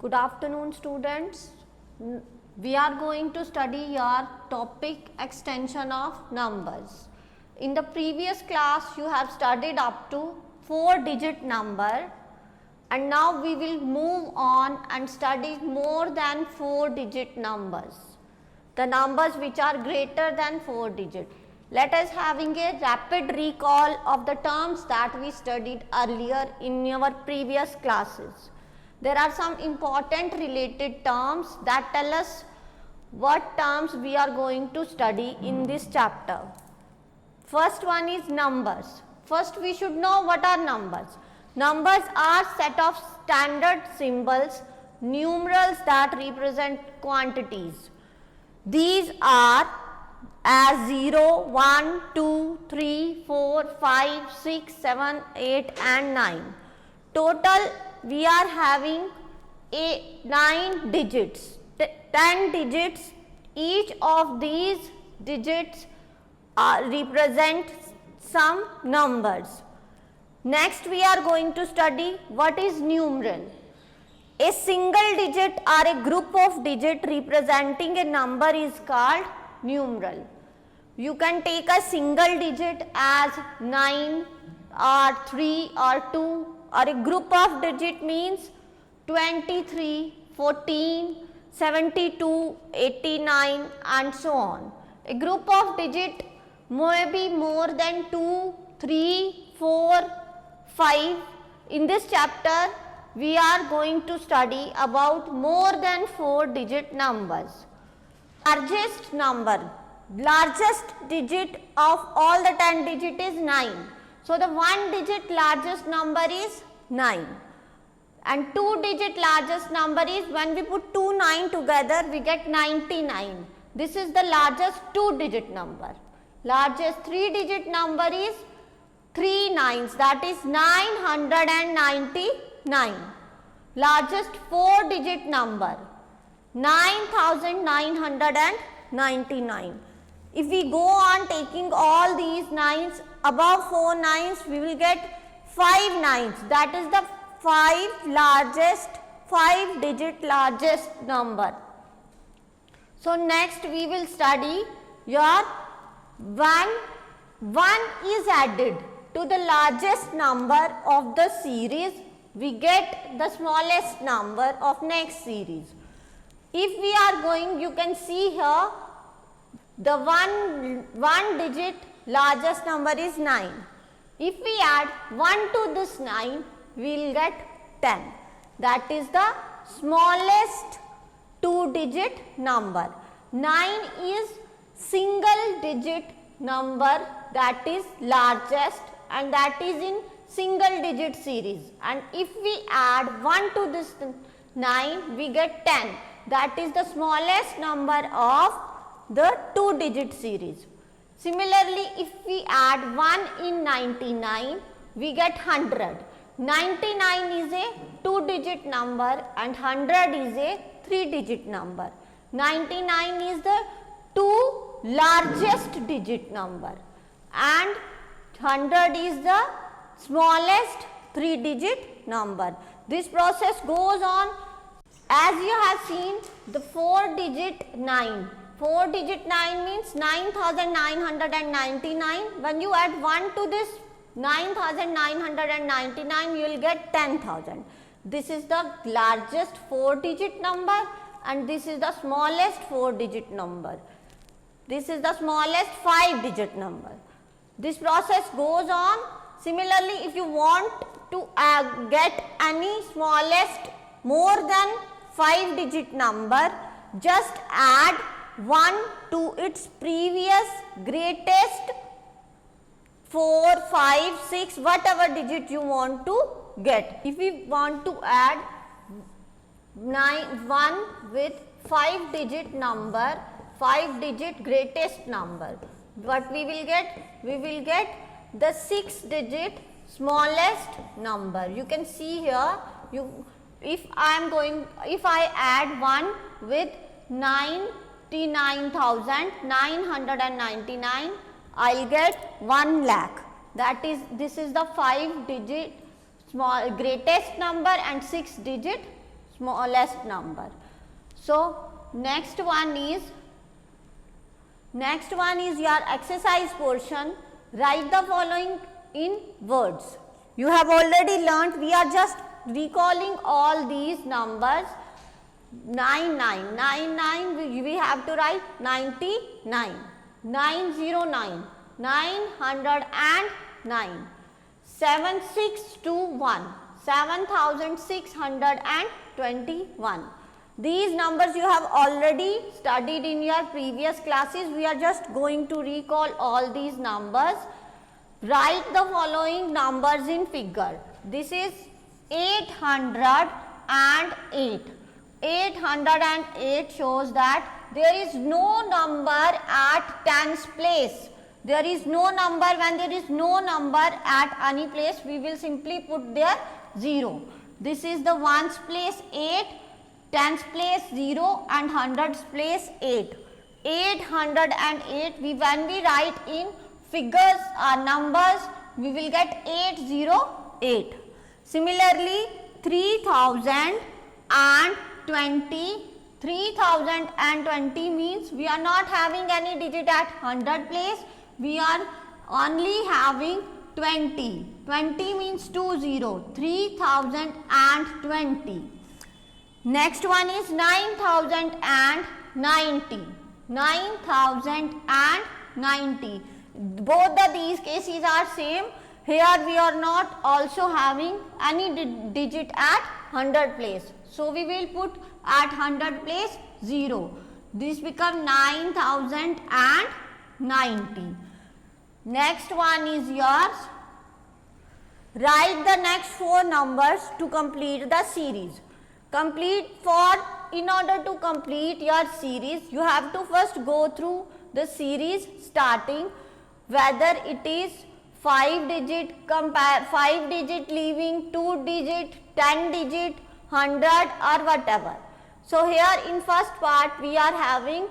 Good afternoon, students. We are going to study your topic extension of numbers. In the previous class, you have studied up to 4-digit number, and now we will move on and study more than 4-digit numbers. The numbers which are greater than 4 digit. Let us having a rapid recall of the terms that we studied earlier in our previous classes. There are some important related terms that tell us what terms we are going to study in this chapter. First one is numbers. First we should know what are numbers. Numbers are set of standard symbols, numerals that represent quantities. These are as 0, 1, 2, 3, 4, 5, 6, 7, 8 and 9. Total we are having 9 digits, 10 digits. Each of these digits represent some numbers. Next we are going to study what is numeral. A single digit or a group of digits representing a number is called numeral. You can take a single digit as 9 or 3 or 2, or a group of digit means 23, 14, 72, 89 and so on. A group of digit may be more than 2, 3, 4, 5. In this chapter, we are going to study about more than 4-digit numbers. Largest number, largest digit of all the 10 digit is 9. So, the 1-digit largest number is 9 and 2-digit largest number is, when we put 2 9 together we get 99. This is the largest 2-digit number. Largest 3-digit number is 3 9s, that is 999. Largest 4-digit number 9999. If we go on taking all these 9s, above 4 9s we will get 5 9s, that is the 5-digit largest number. So next we will study your 1 is added to the largest number of the series, we get the smallest number of next series. If we are going, you can see here the 1-digit largest number is 9. If we add 1 to this 9, we will get 10. That is the smallest 2-digit number. 9 is single digit number, that is largest, and that is in single digit series. And if we add 1 to this 9, we get 10. That is the smallest number of the 2-digit series. Similarly, if we add 1 in 99, we get 100. 99 is a 2-digit number and 100 is a 3-digit number. 99 is the 2 largest digit number and 100 is the smallest 3-digit number. This process goes on. As you have seen, the 4-digit 9. 4-digit 9 means 9999. When you add 1 to this 9999, you will get 10,000. This is the largest 4-digit number and this is the smallest 4-digit number. This is the smallest 5-digit number. This process goes on. Similarly, if you want to get any smallest more than 5-digit number, just add 1 to its previous greatest 4, 5, 6, whatever digit you want to get. If we want to add 1 with 5-digit number, 5-digit greatest number, what we will get? We will get the 6-digit smallest number. You can see here, if I add 1 with 99,999, I will get 1 lakh. That is, this is the 5-digit greatest number and 6-digit smallest number. So next one is your exercise portion. Write the following in words. You have already learnt, we are just recalling all these numbers. 99, we have to write 99, 909, 909, 7621, 7621. These numbers you have already studied in your previous classes. We are just going to recall all these numbers. Write the following numbers in figure. This is 808. 808 shows that there is no number at tens place. There is no number. When there is no number at any place, we will simply put there 0. This is the ones place 8, tens place 0 and hundreds place 8. 808, when we write in figures or numbers, we will get 808. Similarly, 3020. 3020 means we are not having any digit at 100 place. We are only having 20. 20 means 20. 3020. Next one is 9090. 9090. Both these cases are same. Here we are not also having any digit at 100 place. So we will put at 100 place 0. This becomes 9090. Next one is yours. Write the next 4 numbers to complete the series. In order to complete your series, you have to first go through the series starting, whether it is 5 digit, 5 digit leaving, 2 digit, 10 digit, 100 or whatever. So here in first part we are having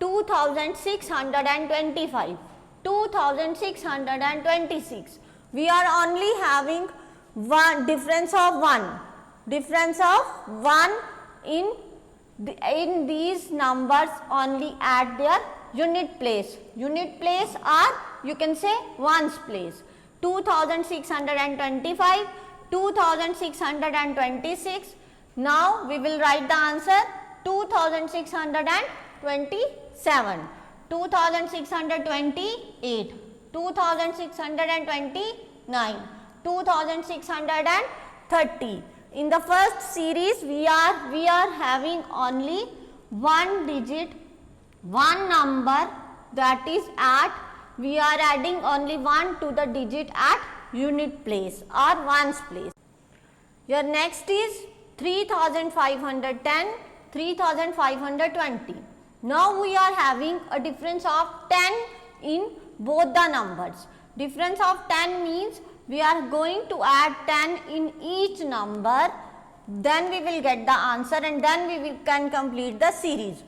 2625, 2626. We are only having one difference of 1. Difference of 1 in these numbers only at their unit place. Unit place or you can say ones place. 2625, 2626. Now we will write the answer 2627, 2628, 2629, 2630. In the first series we are having only one digit, one number, that is at, we are adding only 1 to the digit at unit place or ones place. Your next is 3510, 3520. Now we are having a difference of 10 in both the numbers. Difference of 10 means we are going to add 10 in each number, then we will get the answer and then we can complete the series.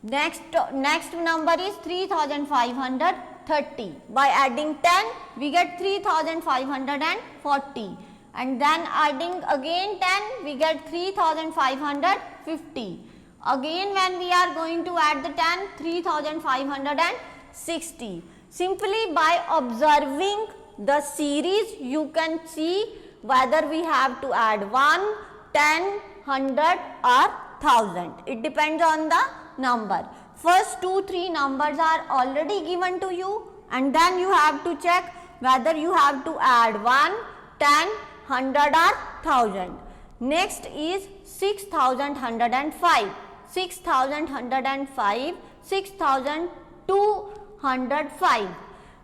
Next number is 3530. By adding 10, we get 3540. And then adding again 10, we get 3550. Again when we are going to add the 10, 3560. Simply by observing the series, you can see whether we have to add 1, 10, 100 or 1000. It depends on the number. First 2-3 numbers are already given to you and then you have to check whether you have to add 1, 10, 100 or 1000. Next is 6105. 6105, 6205.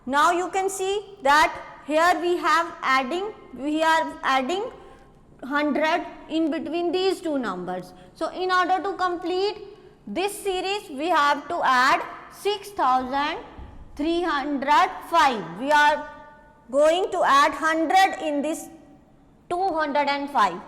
Now you can see that here we are adding 100 in between these two numbers. So in order to complete this series, we have to add 6305. We are going to add 100 in this 205.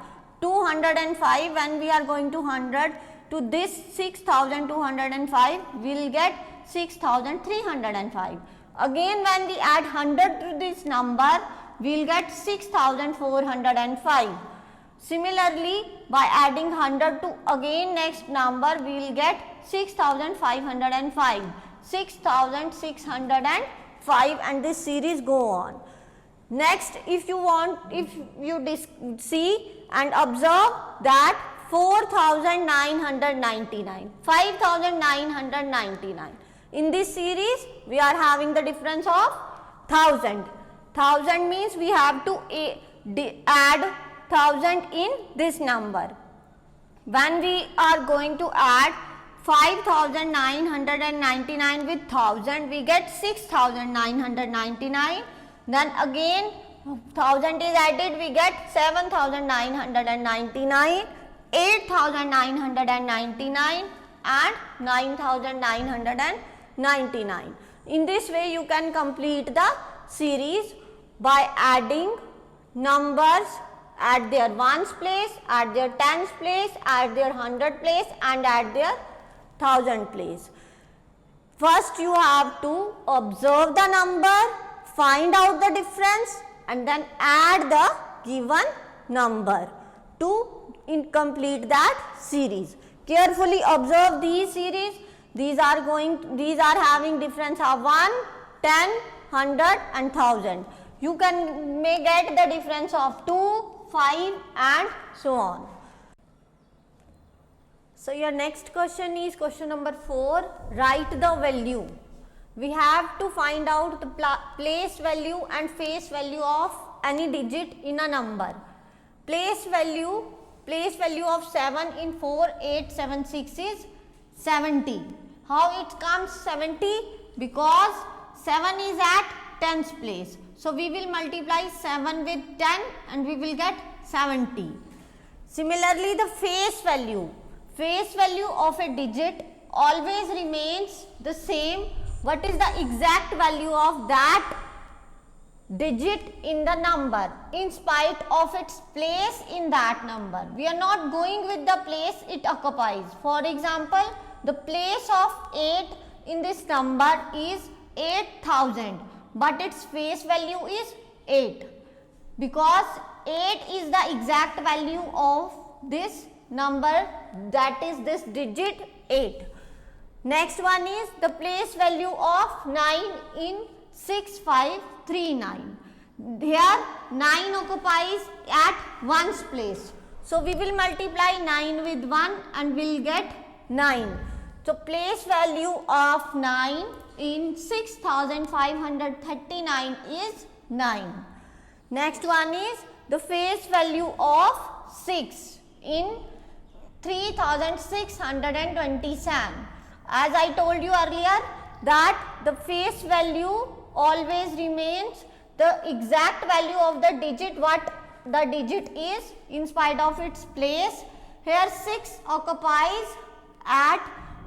205, when we are going to 100 to this 6205, we will get 6305. Again when we add 100 to this number, we will get 6405. Similarly, by adding 100 to again next number, we will get 6505, 6605, and this series go on. Next, if you see and observe that 4999, 5999. In this series, we are having the difference of 1000. 1000 means we have to add 1000 in this number. When we are going to add 5999 with 1000, we get 6999. Then again 1000 is added, we get 7999, 8999 and 9999. In this way you can complete the series by adding numbers at their ones place, at their tens place, at their 100 place and at their 1000 place. First you have to observe the number, find out the difference and then add the given number to complete that series. Carefully observe these series. These are having difference of 1, 10, 100 and 1000. You may get the difference of 2, 5 and so on. So your next question is question number 4. Write the value. We have to find out the place value and face value of any digit in a number. Place value of 7 in 4876 is 70. How it comes 70? Because 7 is at tens place. So we will multiply 7 with 10 and we will get 70. Similarly, the face value of a digit always remains the same. What is the exact value of that digit in the number in spite of its place in that number? We are not going with the place it occupies. For example, the place of 8 in this number is 8000, but its face value is 8 because 8 is the exact value of this number, that is this digit 8. Next one is the place value of 9 in 6539. Here 9 occupies at ones place. So we will multiply 9 with 1 and we will get 9. So place value of 9 in 6539 is 9. Next one is the face value of 6 in 3627. As I told you earlier that the face value always remains the exact value of the digit what the digit is in spite of its place. Here 6 occupies at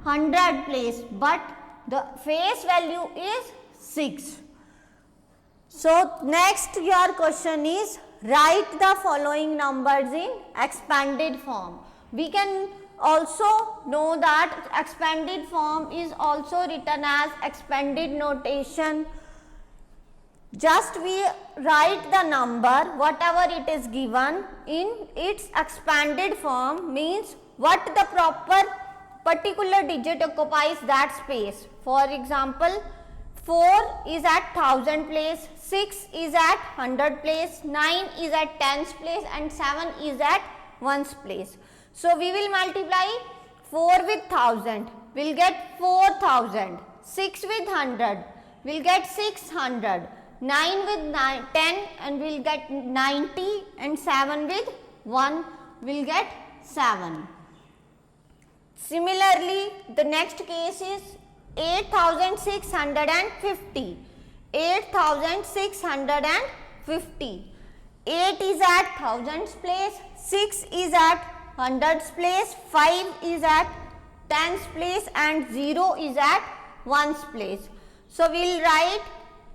100 place, but the face value is 6. So next your question is write the following numbers in expanded form. We can also know that expanded form is also written as expanded notation. Just we write the number whatever it is given in its expanded form, means what the particular digit occupies that space. For example, 4 is at 1000 place, 6 is at 100 place, 9 is at tens place and 7 is at ones place. So we will multiply 4 with 1000, we will get 4000, 6 with 100, we will get 600, 9 with 10 and we will get 90 and 7 with 1 we will get 7. Similarly, the next case is 8650. 8650. 8 is at thousands place, 6 is at hundreds place, 5 is at tens place and 0 is at ones place. So we will write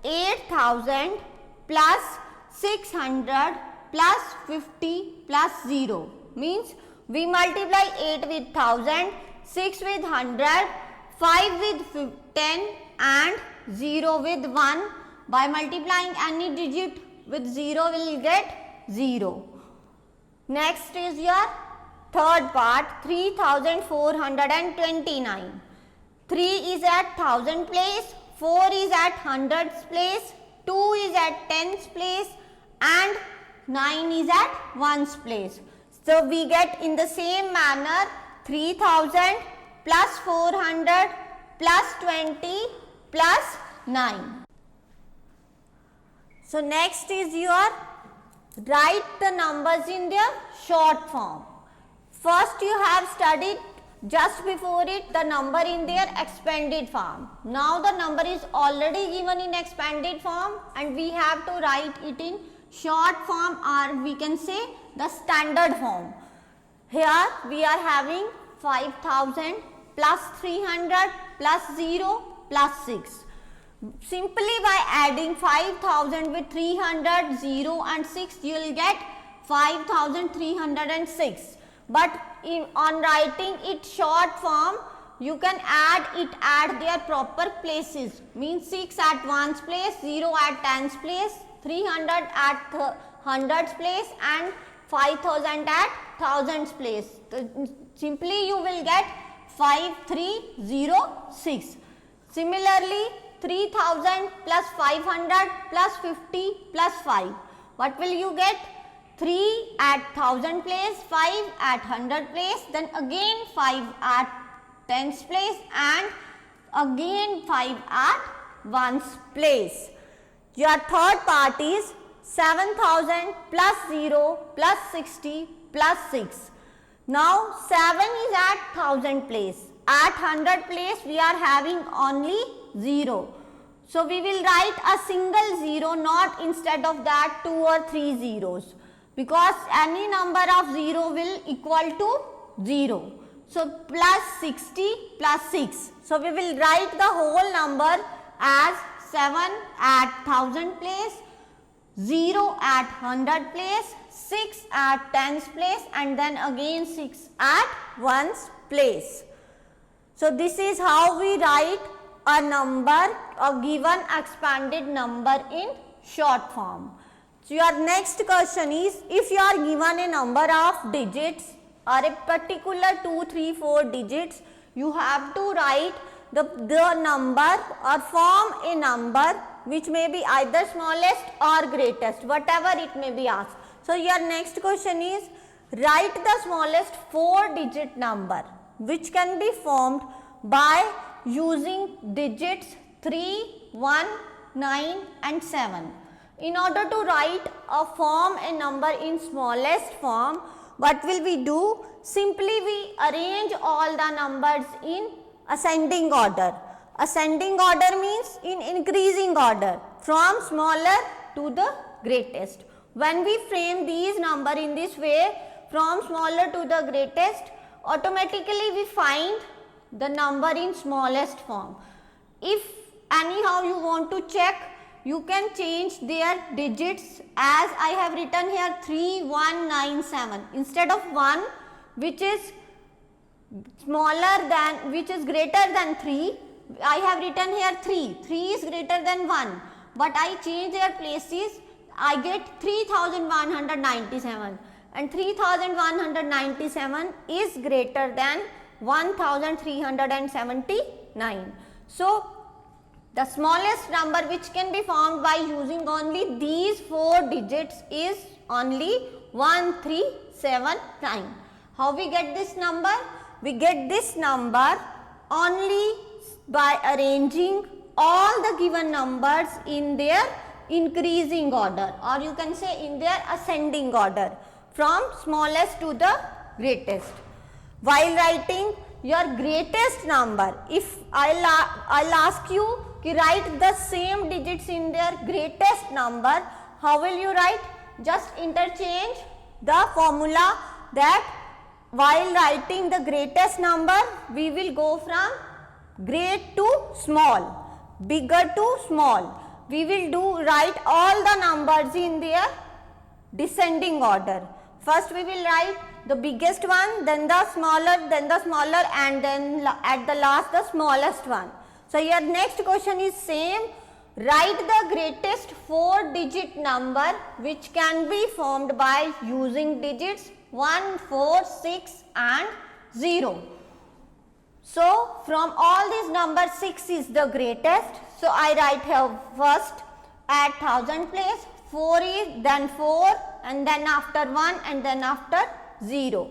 8000 plus 600 plus 50 plus 0, means we multiply 8 with 1000, 6 with 100, 5 with 10 and 0 with 1. By multiplying any digit with 0 we will get 0. Next is your third part, 3429. 3 is at thousand place, 4 is at hundreds place, 2 is at tens place, and 9 is at ones place. So we get in the same manner 3000 plus 400 plus 20 plus 9. So next is your write the numbers in their short form. First you have studied just before it the number in their expanded form. Now the number is already given in expanded form and we have to write it in short form, or we can say the standard form. Here we are having 5000 plus 300 plus 0 plus 6. Simply by adding 5000 with 300, 0 and 6, you will get 5306. But on writing it short form, you can add it at their proper places. Means 6 at ones place, 0 at tens place, 300 at hundreds place, and 5000 at thousands place. Simply you will get 5306. Similarly, 3000 plus 500 plus 50 plus 5. What will you get? 3 at thousand place, 5 at hundred place, then again 5 at tens place, and again 5 at ones place. Your third part is 7000 plus 0 plus 60 plus 6. Now 7 is at thousand place. At hundred place we are having only 0. So we will write a single 0, not instead of that 2 or 3 zeros, because any number of 0 will equal to 0. So plus 60 plus 6. So we will write the whole number as 7 at thousand place, 0 at hundred place, 6 at tens place, and then again 6 at ones place. So this is how we write a number, a given expanded number in short form. So your next question is, if you are given a number of digits or a particular 2, 3, 4 digits, you have to write the number or form a number which may be either smallest or greatest, whatever it may be asked. So your next question is, write the smallest 4 digit number which can be formed by using digits 3, 1, 9 and 7. In order to write or form a number in smallest form, what will we do? Simply we arrange all the numbers in ascending order. Ascending order means in increasing order from smaller to the greatest. When we frame these numbers in this way from smaller to the greatest, automatically we find the number in smallest form. If anyhow you want to check, you can change their digits, as I have written here 3197. Instead of 1, which is greater than 3, I have written here 3. 3 is greater than 1, but I change their places, I get 3197, and 3197 is greater than 1379. So the smallest number which can be formed by using only these 4 digits is only 1379. How we get this number? We get this number only by arranging all the given numbers in their increasing order, or you can say in their ascending order from smallest to the greatest. While writing your greatest number, if I'll ask you to write the same digits in their greatest number, how will you write? Just interchange the formula that while writing the greatest number, we will go from great to small, bigger to small. We will write all the numbers in their descending order. First we will write the biggest one, then the smaller, and then at the last the smallest one. So your next question is same. Write the greatest 4-digit number which can be formed by using digits 1, 4, 6 and 0. So, from all these numbers 6 is the greatest. So, I write here first at 1000 place, 4 is, then 4 and then after 1 and then after 0.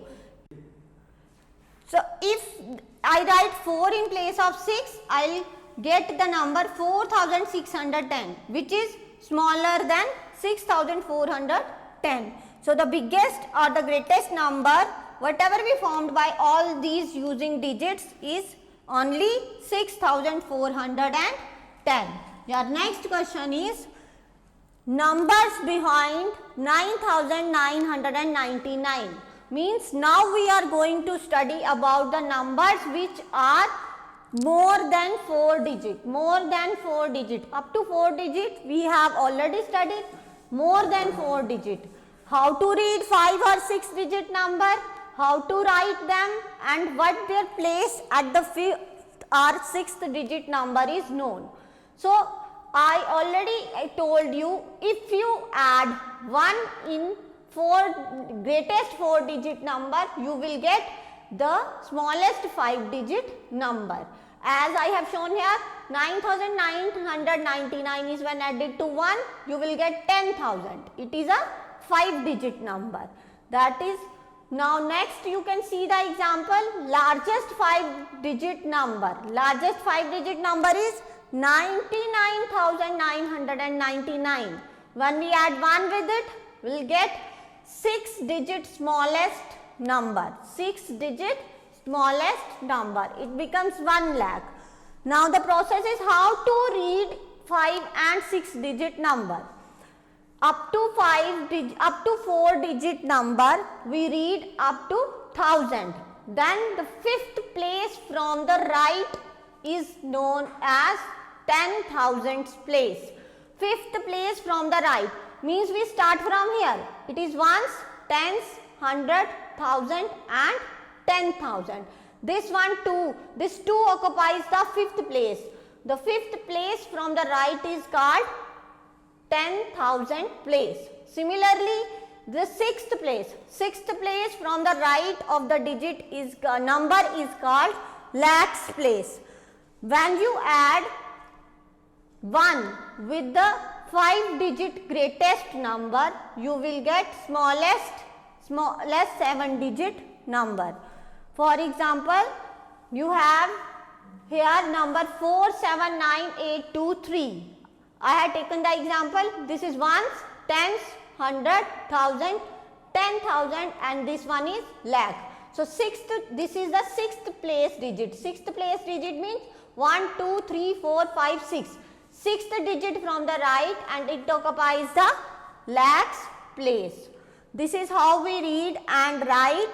So, if I write 4 in place of 6, I will get the number 4610, which is smaller than 6410. So, the biggest or the greatest number whatever we formed by all these using digits is only 6410. Your next question is numbers behind 9999. Means now we are going to study about the numbers which are more than 4 digit. Up to 4 digit we have already studied. More than 4 digit. How to read 5 or 6 digit number, how to write them and what their place at the 5th or 6th digit number is known. So, I already told you, if you add 1 in greatest 4 digit number, you will get the smallest 5 digit number. As I have shown here, 9999 is when added to 1, you will get 10,000. It is a 5 digit number. That is, now next you can see the example, largest 5 digit number. Largest 5 digit number is 99,999. When we add 1 with it, we will get 6 digit smallest number. 6 digit smallest number. It becomes 1 lakh. Now the process is how to read 5 and 6 digit number. Up to 4 digit number we read up to 1000. Then the 5th place from the right is known as 10,000th place. 5th place from the right means we start from here. It is ones, tens, 100, 1000 and 10,000. This one 2. This 2 occupies the 5th place. The 5th place from the right is called 10,000 place. Similarly, the 6th place. 6th place from the right of the digit is number is called lakhs place. When you add 1 with the 5 digit greatest number, you will get smallest 7 digit number. For example, you have here number 479823. I have taken the example. This is ones, tens, 100, 1000, 10,000 and this one is lakh. So, this is the 6th place digit. 6th place digit means 1, 2, 3, 4, 5, 6. 6th digit from the right and it occupies the lakhs place. This is how we read and write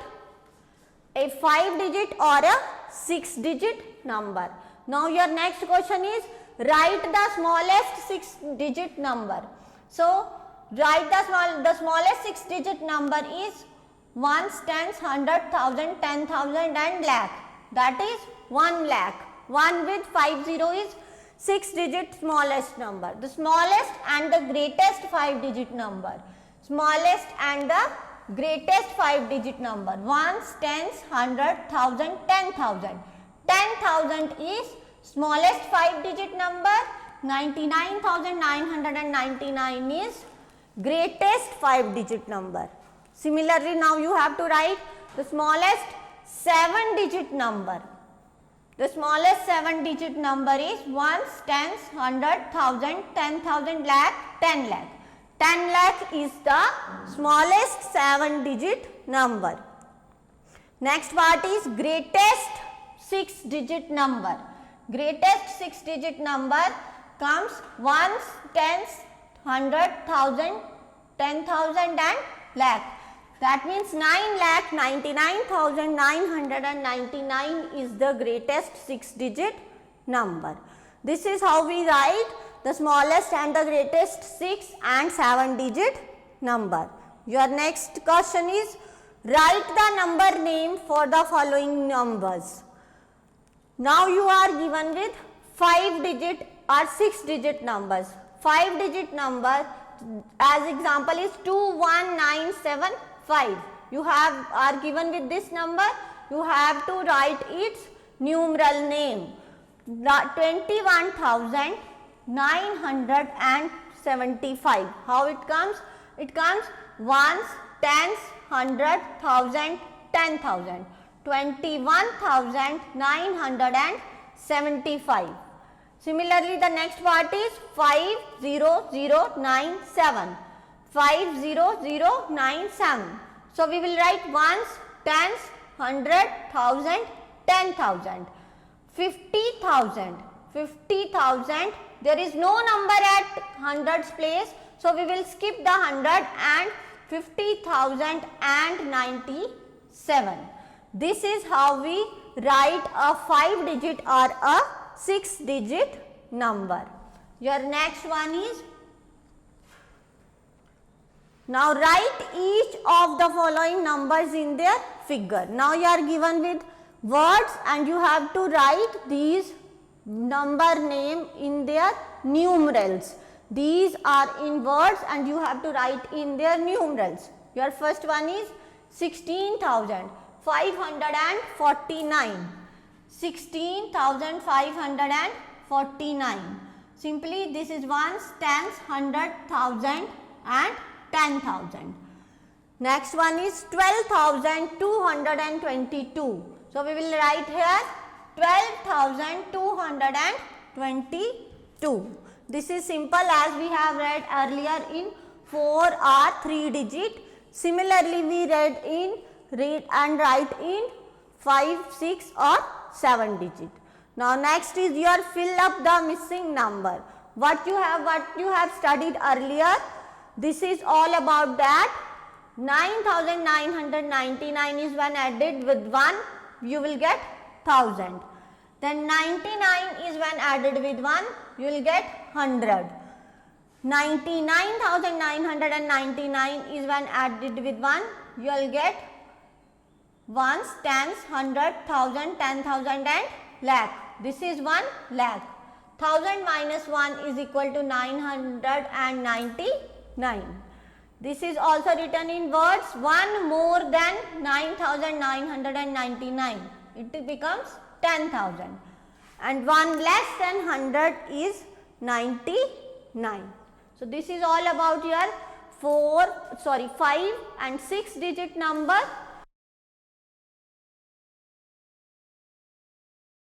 a 5 digit or a 6 digit number. Now, your next question is write the smallest 6 digit number. So, write the smallest 6 digit number is ones, tens, 100, 1000, 10,000 and lakh. That is 1 lakh. 1 with 50 is 6 digit smallest number. The smallest and the greatest 5 digit number. Smallest and the greatest 5 digit number. Ones, tens, 100, 1000, 10,000. 10,000 is smallest 5 digit number. 99,999 is greatest 5 digit number. Similarly, now you have to write the smallest 7 digit number. The smallest 7 digit number is ones, tens, 100, 1000, 10,000, lakh, 10 lakh. 10 lakh is the smallest 7 digit number. Next part is greatest 6 digit number. Greatest 6 digit number comes ones, tens, 100, 1000, 10,000 and lakh. That means 9,99,999 is the greatest 6 digit number. This is how we write the smallest and the greatest 6 and 7 digit number. Your next question is write the number name for the following numbers. Now you are given with 5 digit or 6-digit numbers. 5-digit number as example is 21975. You are given with this number, you have to write its numeral name. 21,975. How it comes? It comes ones, tens, hundred, thousand, 10,000. 21,975. Similarly, the next part is 50097. 50097. So we will write ones, tens, hundred, thousand, 10,000. 50,000. 50,000. There is no number at hundreds place, so we will skip the 100 and 50,097. This is how we write a 5-digit or a 6-digit number. Your next one is, now write each of the following numbers in their figure. Now you are given with words and you have to write these number name in their numerals. These are in words and you have to write in their numerals. Your first one is 16,549. 16,549. Simply this is ones, tens, hundred, thousand and 10,000. Next one is 12,222. So we will write here 12,222. This is simple as we have read earlier in 4 or 3 digit. Similarly, we read and write in 5, 6 or 7 digit. Now next is your fill up the missing number. What you have studied earlier. This is all about that. 9,999 is when added with 1, you will get 1000. Then 99 is when added with 1, you will get 100. 99,999 is when added with 1, you will get ones, tens, hundred, thousand, 10,000 and lakh. This is 1 lakh. 1000 minus 1 is equal to 999. This is also written in words. 1 more than 9,999. It becomes 10,000. And 1 less than 100 is 99. So this is all about your 5 and 6 digit number.